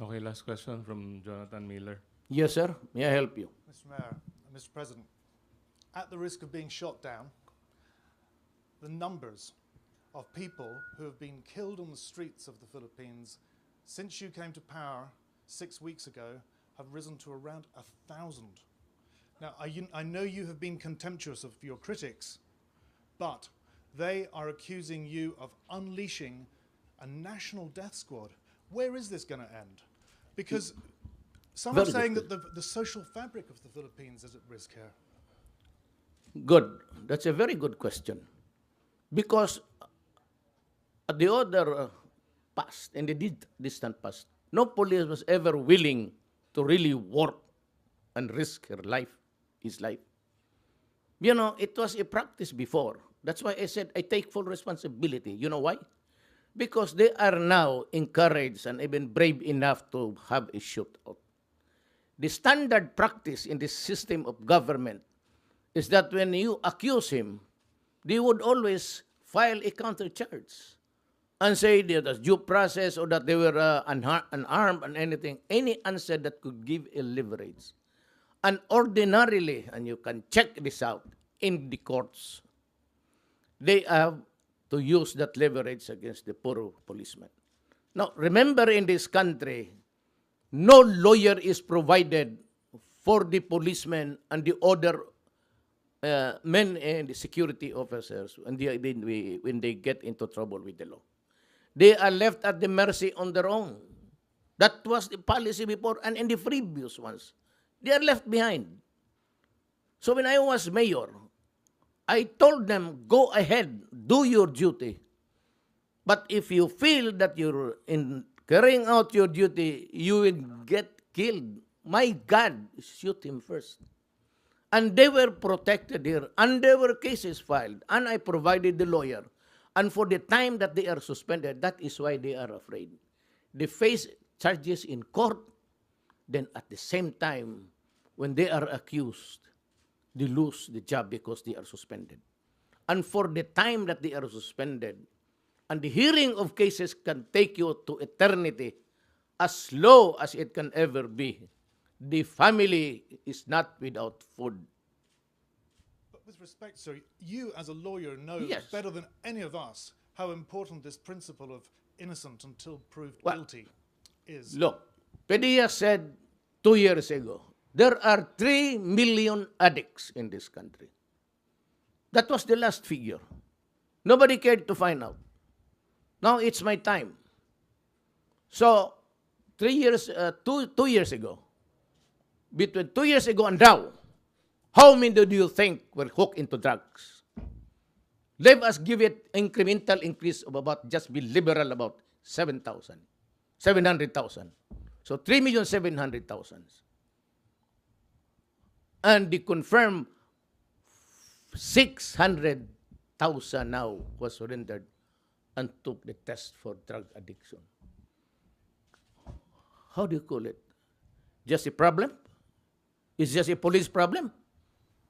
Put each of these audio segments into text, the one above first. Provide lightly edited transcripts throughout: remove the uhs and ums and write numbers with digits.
Okay, last question from Jonathan Miller. Yes, sir. May I help you? Mr. Mayor and Mr. President, at the risk of being shot down, the numbers of people who have been killed on the streets of the Philippines since you came to power 6 weeks ago have risen to around 1,000. Now, I know you have been contemptuous of your critics, but they are accusing you of unleashing a national death squad. Where is this going to end? Because some are Very saying good. that the social fabric of the Philippines is at risk here. Good. That's a very good question. Because at the other past, in the distant past, no police was ever willing to really work and risk his life. You know, it was a practice before. That's why I said I take full responsibility. You know why? Because they are now encouraged and even brave enough to have a shootout. The standard practice in this system of government is that when you accuse him, they would always file a counter charge and say that there's due process or that they were unarmed and anything, any answer that could give a leverage. And ordinarily, and you can check this out in the courts, they have to use that leverage against the poor policeman. Now, remember in this country, no lawyer is provided for the policemen and the other men and the security officers when they get into trouble with the law. They are left at the mercy on their own. That was the policy before, and in the previous ones, they are left behind. So when I was mayor, I told them, go ahead, do your duty. But if you feel that you're in carrying out your duty, you will get killed. My God, shoot him first. And they were protected here, and there were cases filed, and I provided the lawyer. And for the time that they are suspended, that is why they are afraid. They face charges in court, then at the same time, when they are accused, they lose the job because they are suspended. And for the time that they are suspended, and the hearing of cases can take you to eternity, as slow as it can ever be, the family is not without food. But with respect, sir, you as a lawyer know Yes. better than any of us how important this principle of innocent until proved Well, guilty is. Look, Padilla said 2 years ago, there are 3 million addicts in this country. That was the last figure. Nobody cared to find out. Now it's my time. So, 2 years ago, between 2 years ago and now, how many do you think were hooked into drugs? Let us give it incremental increase of about, just be liberal about 700,000. So 3,700,000. And the confirmed 600,000 now was surrendered and took the test for drug addiction. How do you call it? Just a problem? Is it just a police problem?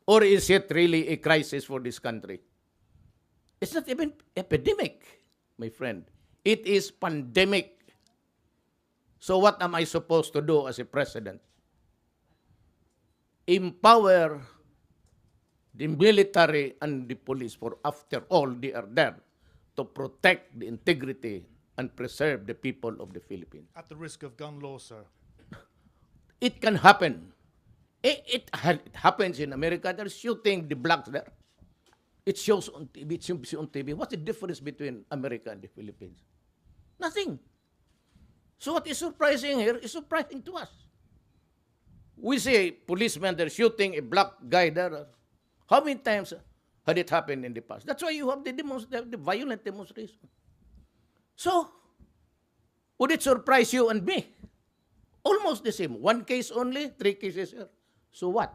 Or is it really a crisis for this country? It's not even epidemic, my friend. It is pandemic. So what am I supposed to do as a president? Empower the military and the police, for after all, they are there to protect the integrity and preserve the people of the Philippines. At the risk of gun law, sir. It can happen. It happens in America. They're shooting the blacks there. It shows on TV. It shows on TV. What's the difference between America and the Philippines? Nothing. So what is surprising here is surprising to us. We see policemen, they're shooting a black guy there. How many times had it happened in the past? That's why you have the violent demonstration. So, would it surprise you and me? Almost the same. 1 case only, 3 cases here. So what?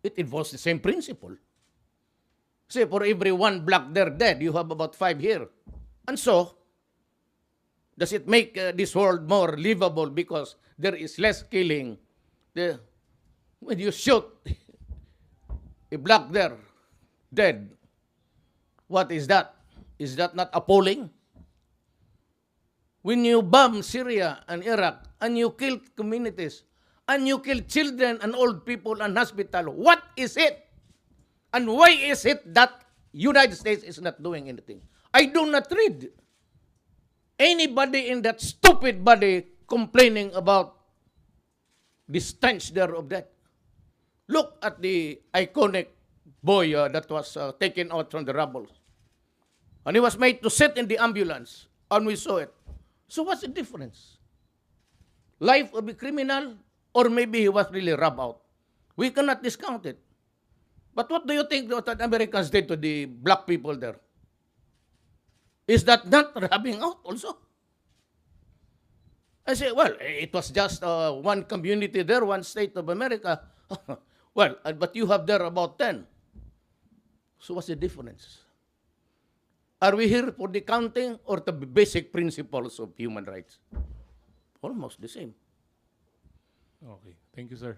It involves the same principle. Say, for every 1 black there dead, you have about 5 here. And so, does it make this world more livable because there is less killing? When you shoot a black there dead, what is that? Is that not appalling? when you bomb Syria and Iraq, and you kill communities, and you kill children and old people and hospital, what is it? And why is it that United States is not doing anything? I do not read anybody in that stupid body complaining about the stench there of that. Look at the iconic boy that was taken out from the rubble. And he was made to sit in the ambulance, and we saw it. So what's the difference? Life of a criminal, or maybe he was really rubbed out. We cannot discount it. But what do you think what the Americans did to the black people there? Is that not rubbing out also? I say, well, it was just one community there, one state of America. Well, but you have there about 10. So what's the difference? Are we here for the counting or the basic principles of human rights? Almost the same. Okay. Thank you, sir.